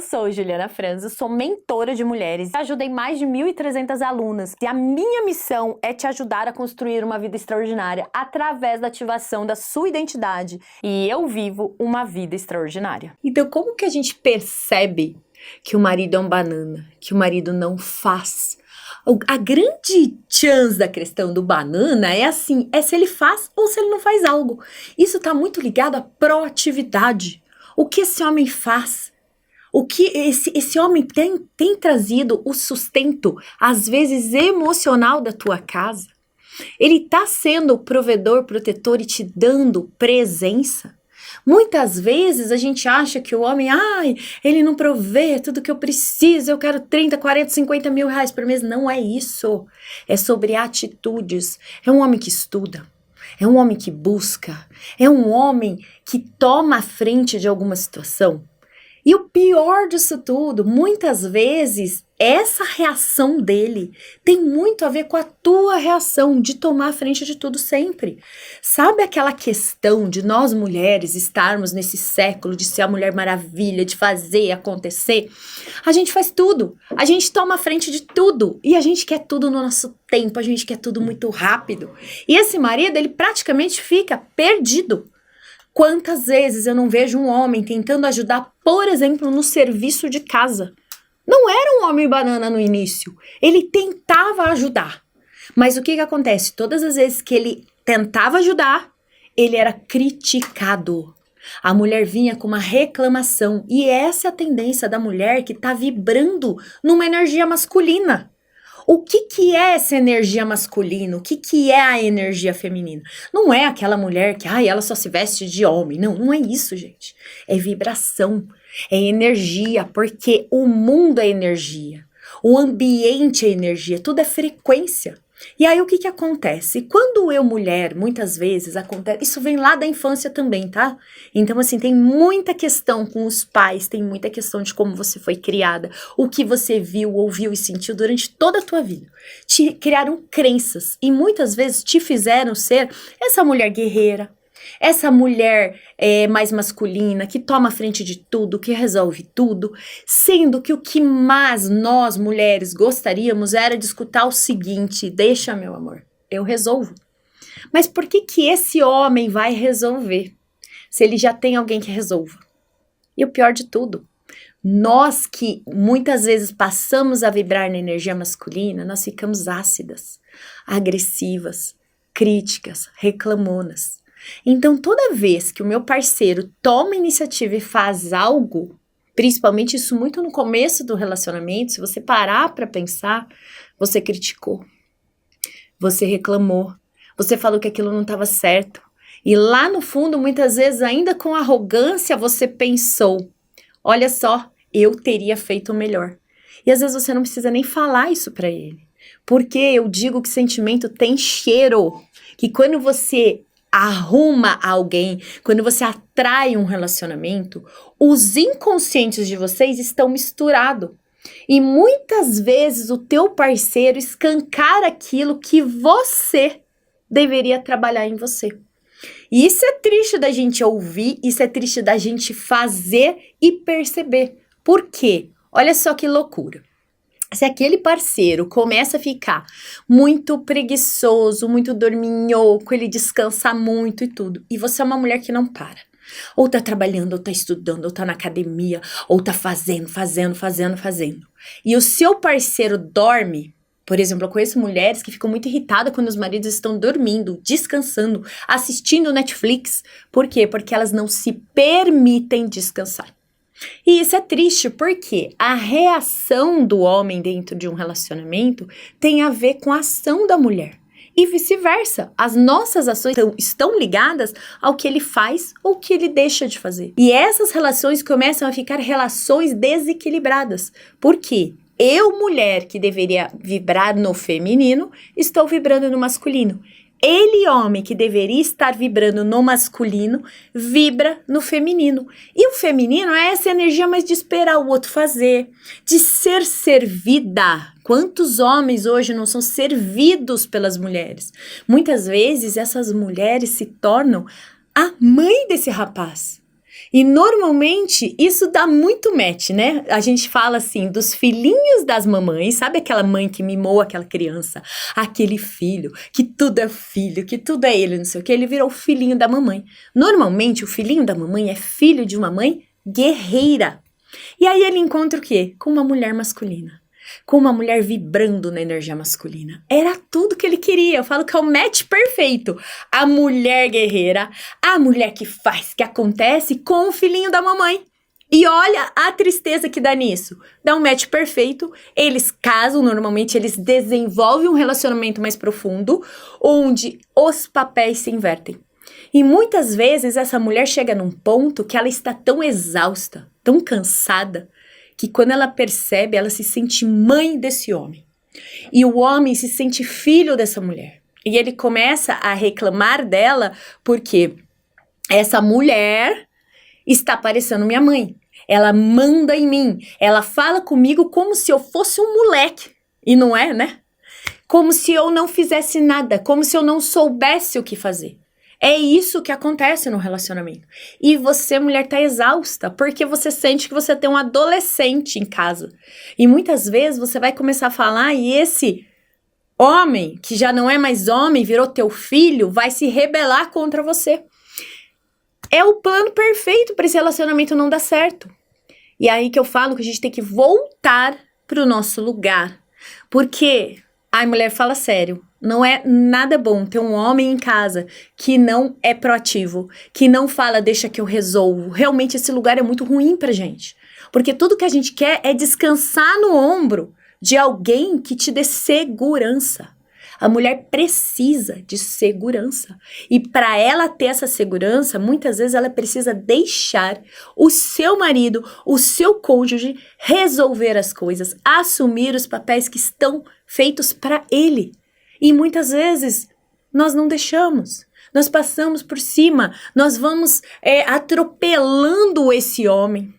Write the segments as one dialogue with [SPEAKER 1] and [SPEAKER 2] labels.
[SPEAKER 1] sou Juliana Franzo, sou mentora de mulheres e ajudei mais de 1.300 alunas. E a minha missão é te ajudar a construir uma vida extraordinária através da ativação da sua identidade. E eu vivo uma vida extraordinária.
[SPEAKER 2] Então, como que a gente percebe que o marido é um banana, que o marido não faz? A grande chance da questão do banana é assim, é se ele faz ou se ele não faz algo. Isso está muito ligado à proatividade. O que esse homem faz? O que esse homem tem trazido o sustento, às vezes emocional, da tua casa? Ele está sendo o provedor, protetor e te dando presença? Muitas vezes a gente acha que o homem, ele não provê tudo que eu preciso, eu quero 30, 40, 50 mil reais por mês. Não é isso. É sobre atitudes. É um homem que estuda. É um homem que busca. É um homem que toma a frente de alguma situação. E o pior disso tudo, muitas vezes, essa reação dele tem muito a ver com a tua reação de tomar a frente de tudo sempre. Sabe aquela questão de nós mulheres estarmos nesse século de ser a Mulher Maravilha, de fazer acontecer? A gente faz tudo, a gente toma a frente de tudo e a gente quer tudo no nosso tempo, a gente quer tudo muito rápido. E esse marido, ele praticamente fica perdido. Quantas vezes eu não vejo um homem tentando ajudar, por exemplo, no serviço de casa? Não era um homem banana no início. Ele tentava ajudar. Mas o que acontece? Todas as vezes que ele tentava ajudar, ele era criticado. A mulher vinha com uma reclamação. E essa é a tendência da mulher que está vibrando numa energia masculina. O que é essa energia masculina? O que é a energia feminina? Não é aquela mulher que, ela só se veste de homem. Não, não é isso, gente. É vibração, é energia, porque o mundo é energia. O ambiente é energia, tudo é frequência. E aí o que acontece? Quando eu, mulher, muitas vezes acontece, isso vem lá da infância também, tá? Então assim, tem muita questão com os pais, tem muita questão de como você foi criada, o que você viu, ouviu e sentiu durante toda a tua vida. Te criaram crenças e muitas vezes te fizeram ser essa mulher guerreira, essa mulher mais masculina, que toma a frente de tudo, que resolve tudo, sendo que o que mais nós, mulheres, gostaríamos era de escutar o seguinte: deixa, meu amor, eu resolvo. Mas por que esse homem vai resolver, se ele já tem alguém que resolva? E o pior de tudo, nós que muitas vezes passamos a vibrar na energia masculina, nós ficamos ácidas, agressivas, críticas, reclamonas. Então, toda vez que o meu parceiro toma iniciativa e faz algo, principalmente isso muito no começo do relacionamento, se você parar para pensar, você criticou, você reclamou, você falou que aquilo não estava certo. E lá no fundo, muitas vezes, ainda com arrogância, você pensou: olha só, eu teria feito melhor. E às vezes você não precisa nem falar isso para ele. Porque eu digo que sentimento tem cheiro, que quando você arruma alguém, quando você atrai um relacionamento, os inconscientes de vocês estão misturados. E muitas vezes o teu parceiro escancara aquilo que você deveria trabalhar em você. E isso é triste da gente ouvir, isso é triste da gente fazer e perceber. Por quê? Olha só que loucura. Se aquele parceiro começa a ficar muito preguiçoso, muito dorminhoco, ele descansa muito e tudo, e você é uma mulher que não para, ou tá trabalhando, ou tá estudando, ou tá na academia, ou tá fazendo, e o seu parceiro dorme. Por exemplo, eu conheço mulheres que ficam muito irritadas quando os maridos estão dormindo, descansando, assistindo Netflix. Por quê? Porque elas não se permitem descansar. E isso é triste porque a reação do homem dentro de um relacionamento tem a ver com a ação da mulher. E vice-versa, as nossas ações estão ligadas ao que ele faz ou que ele deixa de fazer. E essas relações começam a ficar relações desequilibradas. Por quê? Eu, mulher, que deveria vibrar no feminino, estou vibrando no masculino. Ele, homem, que deveria estar vibrando no masculino, vibra no feminino. E o feminino é essa energia mais de esperar o outro fazer, de ser servida. Quantos homens hoje não são servidos pelas mulheres? Muitas vezes essas mulheres se tornam a mãe desse rapaz. E normalmente isso dá muito match, né? A gente fala assim dos filhinhos das mamães, sabe aquela mãe que mimou aquela criança? Aquele filho, que tudo é filho, que tudo é ele, não sei o que, ele virou o filhinho da mamãe. Normalmente o filhinho da mamãe é filho de uma mãe guerreira. E aí ele encontra o quê? Com uma mulher masculina. Com uma mulher vibrando na energia masculina. Era tudo que ele queria. Eu falo que é o match perfeito. A mulher guerreira, a mulher que faz, que acontece com o filhinho da mamãe. E olha a tristeza que dá nisso. Dá um match perfeito, eles casam, normalmente eles desenvolvem um relacionamento mais profundo, onde os papéis se invertem. E muitas vezes essa mulher chega num ponto que ela está tão exausta, tão cansada, que quando ela percebe, ela se sente mãe desse homem. E o homem se sente filho dessa mulher. E ele começa a reclamar dela porque essa mulher está parecendo minha mãe. Ela manda em mim. Ela fala comigo como se eu fosse um moleque. E não é, né? Como se eu não fizesse nada. Como se eu não soubesse o que fazer. É isso que acontece no relacionamento. E você, mulher, tá exausta, porque você sente que você tem um adolescente em casa. E muitas vezes você vai começar a falar e esse homem, que já não é mais homem, virou teu filho, vai se rebelar contra você. É o plano perfeito para esse relacionamento não dar certo. E aí que eu falo que a gente tem que voltar pro nosso lugar. Porque, ai, mulher, fala sério. Não é nada bom ter um homem em casa que não é proativo, que não fala, deixa que eu resolvo. Realmente esse lugar é muito ruim pra gente. Porque tudo que a gente quer é descansar no ombro de alguém que te dê segurança. A mulher precisa de segurança. E para ela ter essa segurança, muitas vezes ela precisa deixar o seu marido, o seu cônjuge, resolver as coisas, assumir os papéis que estão feitos para ele. E muitas vezes nós não deixamos, nós passamos por cima, nós vamos atropelando esse homem.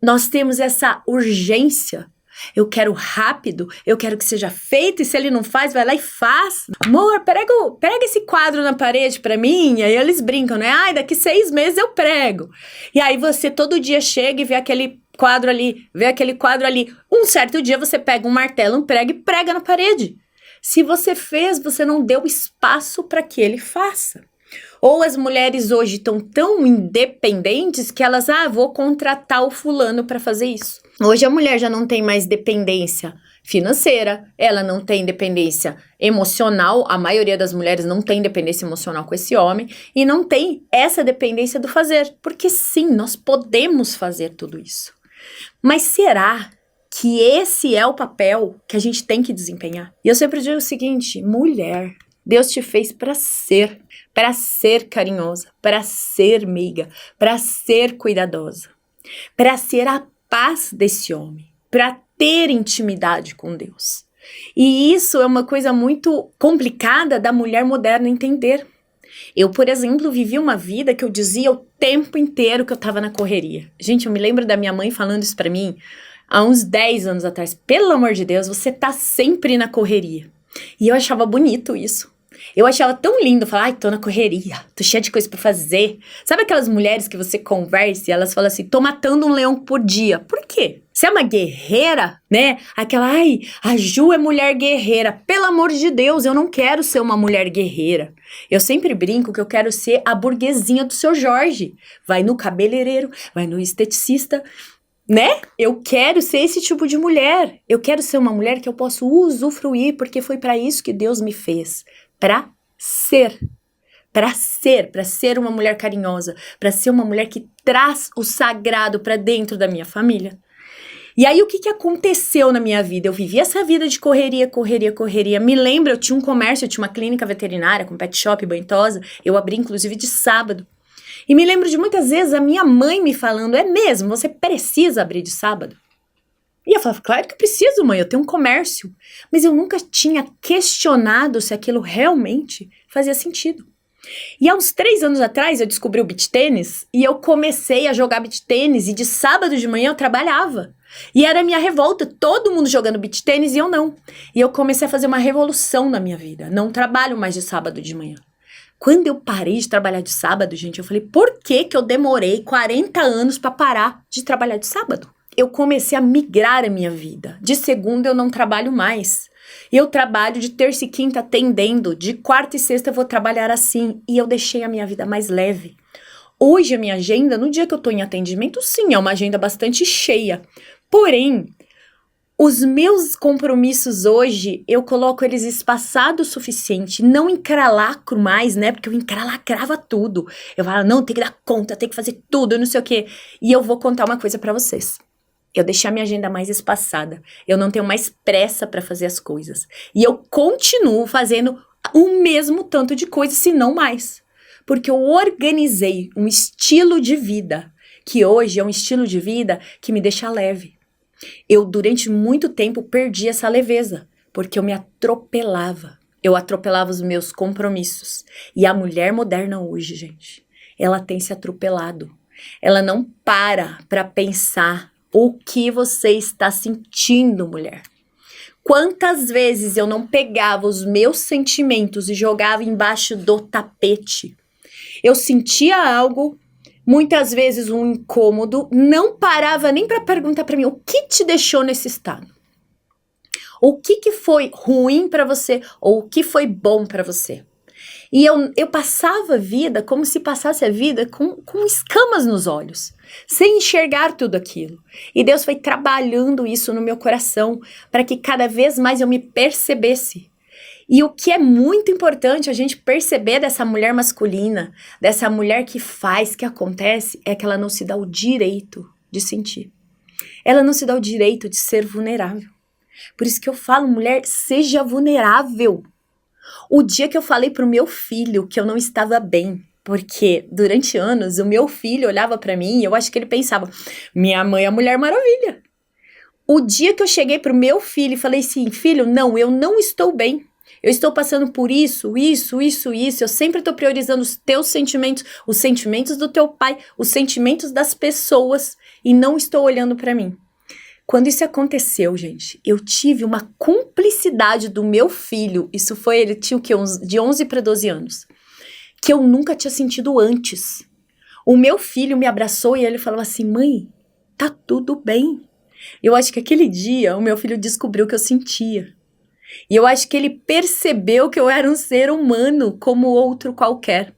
[SPEAKER 2] Nós temos essa urgência. Eu quero rápido, eu quero que seja feito, e se ele não faz, vai lá e faz. Amor, prega esse quadro na parede pra mim, e aí eles brincam, né? Ai, daqui 6 meses eu prego. E aí você todo dia chega e vê aquele quadro ali, vê aquele quadro ali. Um certo dia você pega um martelo, um prego e prega na parede. Se você fez, você não deu espaço para que ele faça. Ou as mulheres hoje estão tão independentes que elas, vou contratar o fulano para fazer isso. Hoje a mulher já não tem mais dependência financeira, ela não tem dependência emocional, a maioria das mulheres não tem dependência emocional com esse homem, e não tem essa dependência do fazer, porque sim, nós podemos fazer tudo isso. Mas será que esse é o papel que a gente tem que desempenhar? E eu sempre digo o seguinte, mulher, Deus te fez para ser carinhosa, para ser meiga, para ser cuidadosa, para ser a paz desse homem, para ter intimidade com Deus. E isso é uma coisa muito complicada da mulher moderna entender. Eu, por exemplo, vivi uma vida que eu dizia o tempo inteiro que eu estava na correria. Gente, eu me lembro da minha mãe falando isso para mim há uns 10 anos atrás. Pelo amor de Deus, você tá sempre na correria. E eu achava bonito isso. Eu achava tão lindo falar, ai, tô na correria, tô cheia de coisa pra fazer. Sabe aquelas mulheres que você conversa e elas falam assim, tô matando um leão por dia. Por quê? Você é uma guerreira, né? Aquela, ai, a Ju é mulher guerreira. Pelo amor de Deus, eu não quero ser uma mulher guerreira. Eu sempre brinco que eu quero ser a burguesinha do seu Jorge. Vai no cabeleireiro, vai no esteticista, né? Eu quero ser esse tipo de mulher. Eu quero ser uma mulher que eu posso usufruir, porque foi pra isso que Deus me fez. Para ser uma mulher carinhosa, para ser uma mulher que traz o sagrado para dentro da minha família. E aí o que aconteceu na minha vida? Eu vivi essa vida de correria. Me lembro, eu tinha um comércio, eu tinha uma clínica veterinária com pet shop, banhosa, eu abri inclusive de sábado. E me lembro de muitas vezes a minha mãe me falando, é mesmo, você precisa abrir de sábado? E eu falava, claro que eu preciso, mãe, eu tenho um comércio. Mas eu nunca tinha questionado se aquilo realmente fazia sentido. E há uns 3 anos atrás eu descobri o beach tênis e eu comecei a jogar beach tênis e de sábado de manhã eu trabalhava. E era a minha revolta, todo mundo jogando beach tênis e eu não. E eu comecei a fazer uma revolução na minha vida. Não trabalho mais de sábado de manhã. Quando eu parei de trabalhar de sábado, gente, eu falei, por que que eu demorei 40 anos para parar de trabalhar de sábado? Eu comecei a migrar a minha vida. De segunda eu não trabalho mais. Eu trabalho de terça e quinta atendendo, de quarta e sexta eu vou trabalhar assim. E eu deixei a minha vida mais leve. Hoje a minha agenda, no dia que eu tô em atendimento, sim, é uma agenda bastante cheia. Porém, os meus compromissos hoje, eu coloco eles espaçados o suficiente, não encralacro mais, né? Porque eu encralacrava tudo. Eu falo, não, tem que dar conta, tem que fazer tudo, não sei o quê. E eu vou contar uma coisa pra vocês. Eu deixei a minha agenda mais espaçada. Eu não tenho mais pressa pra fazer as coisas. E eu continuo fazendo o mesmo tanto de coisa, se não mais. Porque eu organizei um estilo de vida, que hoje é um estilo de vida que me deixa leve. Eu, durante muito tempo, perdi essa leveza, porque eu me atropelava. Eu atropelava os meus compromissos. E a mulher moderna hoje, gente, ela tem se atropelado. Ela não para pensar o que você está sentindo, mulher. Quantas vezes eu não pegava os meus sentimentos e jogava embaixo do tapete? Eu sentia algo, muitas vezes um incômodo, não parava nem para perguntar para mim o que te deixou nesse estado. O que foi ruim para você ou o que foi bom para você. E eu passava a vida como se passasse a vida com escamas nos olhos, sem enxergar tudo aquilo. E Deus foi trabalhando isso no meu coração para que cada vez mais eu me percebesse. E o que é muito importante a gente perceber dessa mulher masculina, dessa mulher que faz, que acontece, é que ela não se dá o direito de sentir. Ela não se dá o direito de ser vulnerável. Por isso que eu falo, mulher, seja vulnerável. O dia que eu falei pro meu filho que eu não estava bem, porque durante anos o meu filho olhava pra mim e eu acho que ele pensava, minha mãe é a Mulher Maravilha. O dia que eu cheguei pro meu filho e falei assim, filho, não, eu não estou bem. Eu estou passando por isso. Eu sempre estou priorizando os teus sentimentos, os sentimentos do teu pai, os sentimentos das pessoas e não estou olhando para mim. Quando isso aconteceu, gente, eu tive uma cumplicidade do meu filho. Isso foi, ele tinha o quê? De 11 para 12 anos. Que eu nunca tinha sentido antes. O meu filho me abraçou e ele falou assim, mãe, tá tudo bem. Eu acho que aquele dia o meu filho descobriu o que eu sentia. E eu acho que ele percebeu que eu era um ser humano como outro qualquer.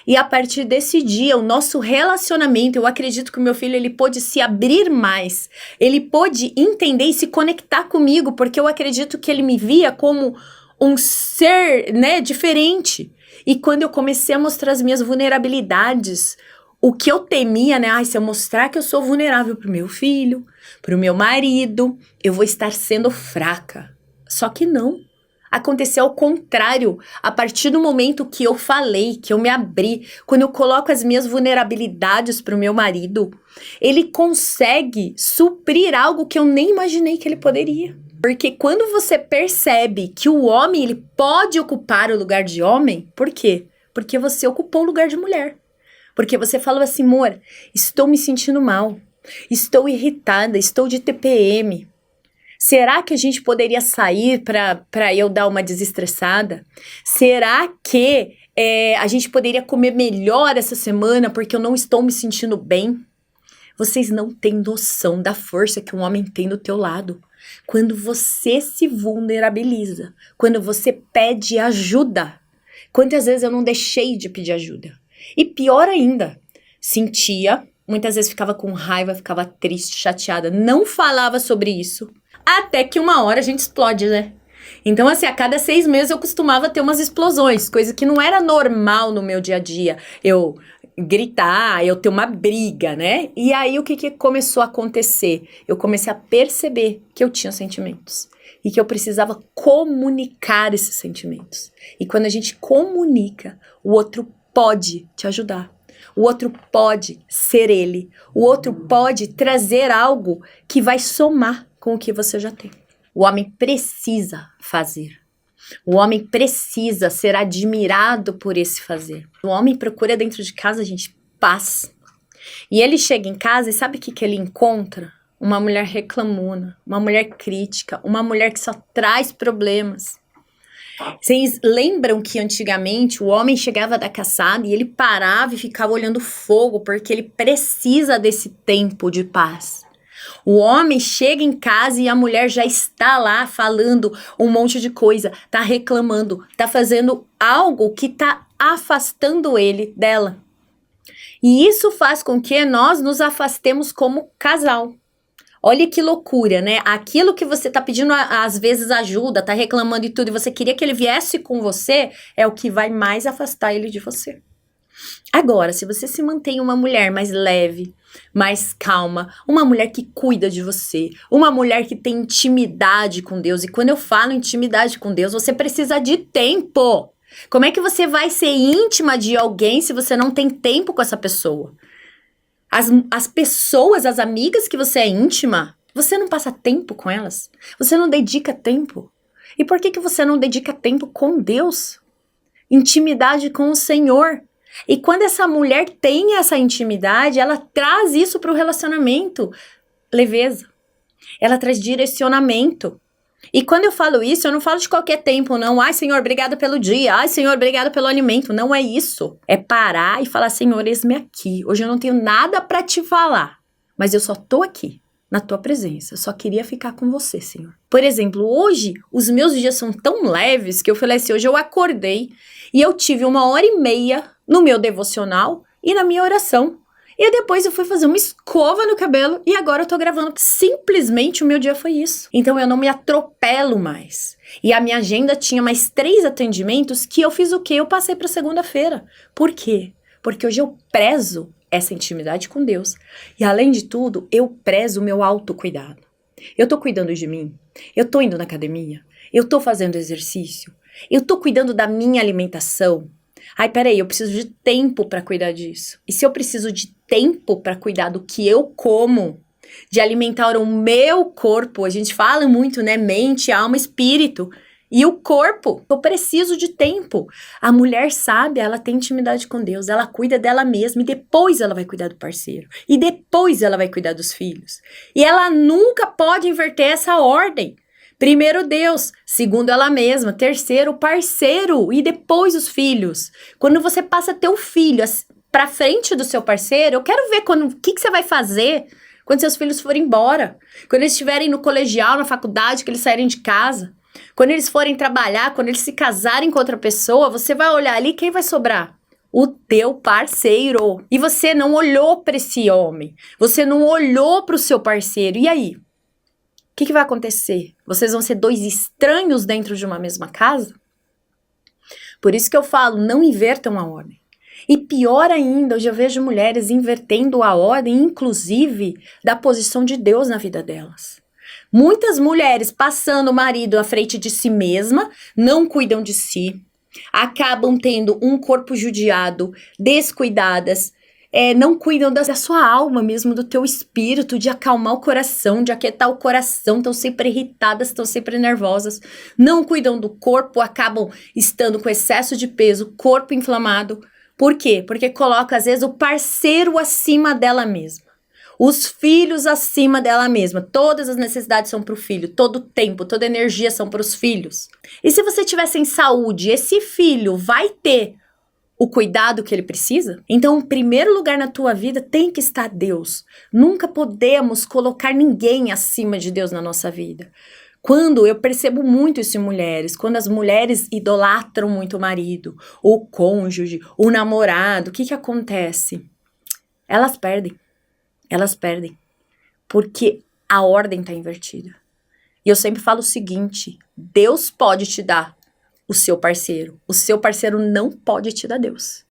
[SPEAKER 2] E a partir desse dia, o nosso relacionamento, eu acredito que o meu filho, ele pôde se abrir mais. Ele pôde entender e se conectar comigo, porque eu acredito que ele me via como um ser, né, diferente. E quando eu comecei a mostrar as minhas vulnerabilidades, o que eu temia, né, se eu mostrar que eu sou vulnerável pro meu filho, pro meu marido, eu vou estar sendo fraca. Só que não. Aconteceu ao contrário. A partir do momento que eu falei, que eu me abri, quando eu coloco as minhas vulnerabilidades pro meu marido, ele consegue suprir algo que eu nem imaginei que ele poderia. Porque quando você percebe que o homem, ele pode ocupar o lugar de homem, por quê? Porque você ocupou o lugar de mulher. Porque você falou assim, amor, estou me sentindo mal, estou irritada, estou de TPM. Será que a gente poderia sair para eu dar uma desestressada? Será que a gente poderia comer melhor essa semana porque eu não estou me sentindo bem? Vocês não têm noção da força que um homem tem do teu lado. Quando você se vulnerabiliza, quando você pede ajuda. Quantas vezes eu não deixei de pedir ajuda? E pior ainda, sentia, muitas vezes ficava com raiva, ficava triste, chateada, não falava sobre isso. Até que uma hora a gente explode, né? Então, assim, a cada 6 meses eu costumava ter umas explosões, coisa que não era normal no meu dia a dia. Eu gritar, eu ter uma briga, né? E aí, o que começou a acontecer? Eu comecei a perceber que eu tinha sentimentos e que eu precisava comunicar esses sentimentos. E quando a gente comunica, o outro pode te ajudar. O outro pode ser ele. O outro pode trazer algo que vai somar com o que você já tem. O homem precisa fazer. O homem precisa ser admirado por esse fazer. O homem procura dentro de casa, gente, paz. E ele chega em casa e sabe o que ele encontra? Uma mulher reclamona, uma mulher crítica, uma mulher que só traz problemas. Vocês lembram que antigamente o homem chegava da caçada e ele parava e ficava olhando fogo porque ele precisa desse tempo de paz. O homem chega em casa e a mulher já está lá falando um monte de coisa, tá reclamando, tá fazendo algo que tá afastando ele dela. E isso faz com que nós nos afastemos como casal. Olha que loucura, né? Aquilo que você tá pedindo às vezes ajuda, tá reclamando e tudo, e você queria que ele viesse com você, é o que vai mais afastar ele de você. Agora, se você se mantém uma mulher mais leve, mais calma, uma mulher que cuida de você, uma mulher que tem intimidade com Deus, e quando eu falo intimidade com Deus, você precisa de tempo. Como é que você vai ser íntima de alguém se você não tem tempo com essa pessoa? As pessoas, as amigas que você é íntima, você não passa tempo com elas? Você não dedica tempo? E por que você não dedica tempo com Deus? Intimidade com o Senhor. E quando essa mulher tem essa intimidade, ela traz isso para o relacionamento. Leveza. Ela traz direcionamento. E quando eu falo isso, eu não falo de qualquer tempo, não. Ai, Senhor, obrigado pelo dia. Ai, Senhor, obrigado pelo alimento. Não é isso. É parar e falar, Senhor, eis-me aqui. Hoje eu não tenho nada para te falar, mas eu só tô aqui, na tua presença. Eu só queria ficar com você, Senhor. Por exemplo, hoje, os meus dias são tão leves que eu falei assim, hoje eu acordei e eu tive 1h30 no meu devocional e na minha oração. E depois eu fui fazer uma escova no cabelo e agora eu tô gravando. Simplesmente o meu dia foi isso. Então eu não me atropelo mais. E a minha agenda tinha mais 3 atendimentos que eu fiz o quê? Eu passei pra segunda-feira. Por quê? Porque hoje eu prezo essa intimidade com Deus. E além de tudo, eu prezo o meu autocuidado. Eu tô cuidando de mim. Eu tô indo na academia. Eu tô fazendo exercício. Eu tô cuidando da minha alimentação. Ai, peraí, eu preciso de tempo para cuidar disso. E se eu preciso de tempo para cuidar do que eu como, de alimentar o meu corpo, a gente fala muito, né? Mente, alma, espírito. E o corpo, eu preciso de tempo. A mulher sabe, ela tem intimidade com Deus, ela cuida dela mesma e depois ela vai cuidar do parceiro. E depois ela vai cuidar dos filhos. E ela nunca pode inverter essa ordem. Primeiro Deus, segundo ela mesma, terceiro o parceiro e depois os filhos. Quando você passa teu filho pra frente do seu parceiro, eu quero ver o que você vai fazer quando seus filhos forem embora. Quando eles estiverem no colegial, na faculdade, que eles saírem de casa. Quando eles forem trabalhar, quando eles se casarem com outra pessoa, você vai olhar ali, quem vai sobrar? O teu parceiro. E você não olhou para esse homem. Você não olhou para o seu parceiro. E aí? O que vai acontecer? Vocês vão ser 2 estranhos dentro de uma mesma casa? Por isso que eu falo, não invertam a ordem. E pior ainda, eu já vejo mulheres invertendo a ordem, inclusive da posição de Deus na vida delas. Muitas mulheres passando o marido à frente de si mesma, não cuidam de si, acabam tendo um corpo judiado, descuidadas, não cuidam da sua alma mesmo, do teu espírito, de acalmar o coração, de aquietar o coração, estão sempre irritadas, estão sempre nervosas, não cuidam do corpo, acabam estando com excesso de peso, corpo inflamado. Por quê? Porque coloca às vezes o parceiro acima dela mesma, os filhos acima dela mesma, todas as necessidades são para o filho, todo o tempo, toda a energia são para os filhos. E se você tiver sem saúde, esse filho vai ter o cuidado que ele precisa? Então, em primeiro lugar na tua vida tem que estar Deus. Nunca podemos colocar ninguém acima de Deus na nossa vida. Quando eu percebo muito isso em mulheres, quando as mulheres idolatram muito o marido, o cônjuge, o namorado, o que acontece? Elas perdem. Elas perdem. Porque a ordem está invertida. E eu sempre falo o seguinte, Deus pode te dar o seu parceiro não pode te dar Deus.